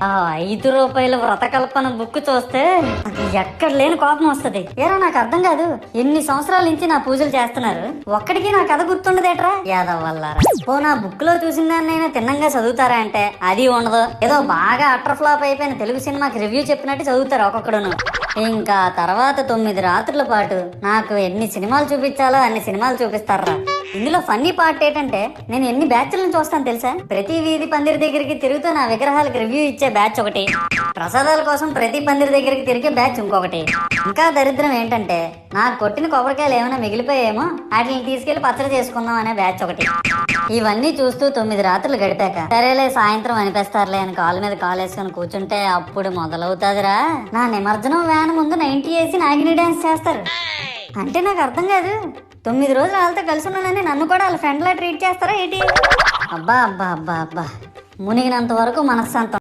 ఆ ₹5 వ్రతకల్పన బుక్ చూస్తే ఎక్కడ లేని కోపం వస్తుంది. ఏరా నాకు అర్థం కాదు, ఎన్ని సంవత్సరాల నుంచి నా పూజలు చేస్తున్నారు, ఒక్కడికి నా కథ గుర్తుండదేట్రా యాదవ్ వల్లారా. ఓ నా బుక్ లో చూసిన దాన్నైనా తిన్నంగా చదువుతారా అంటే అది ఉండదు. ఏదో బాగా అటర్ ఫ్లాప్ అయిపోయిన తెలుగు సినిమాకి రివ్యూ చెప్పినట్టు చదువుతారు ఒక్కొక్కడును. ఇంకా తర్వాత 9 రాత్రుల పాటు నాకు ఎన్ని సినిమాలు చూపించాలో అన్ని సినిమాలు చూపిస్తారా. ఇందులో ఫన్నీ పార్ట్ ఏంటంటే నేను ఎన్ని బ్యాచ్లను చూస్తాను తెలుసా. ప్రతి వీధి పందిరి దగ్గరికి తిరుగుతూ నా విగ్రహాలకు రివ్యూ ఇచ్చే బ్యాచ్ ఒకటి, ప్రసాదాల కోసం ప్రతి పందిరి దగ్గరికి తిరిగే బ్యాచ్ ఇంకొకటి, ఇంకా దరిద్రం ఏంటంటే నాకు కొట్టిన కొబ్బరికాయలు ఏమైనా మిగిలిపోయేమో వాటిని తీసుకెళ్లి పచ్చడి చేసుకుందాం అనే బ్యాచ్ ఒకటి. ఇవన్నీ చూస్తూ 9 రాత్రులు గడిపాక సరేలే సాయంత్రం అనిపిస్తారులే అని కాలు మీద కాలు వేసుకొని కూర్చుంటే అప్పుడు మొదలవుతాదిరా నా నిమజ్జనం వ్యాన్ ముందు 90 వేసి నాగిని డాన్స్ చేస్తారు. అంటే నాకు అర్థం కాదు, 9 రోజులు వాళ్ళతో కలిసి ఉన్నానని నన్ను కూడా వాళ్ళ ఫ్రెండ్ లా ట్రీట్ చేస్తారా ఏంటి? అబ్బా అబ్బా అబ్బా అబ్బా, మునిగినంత వరకు మనశ్శాంతం.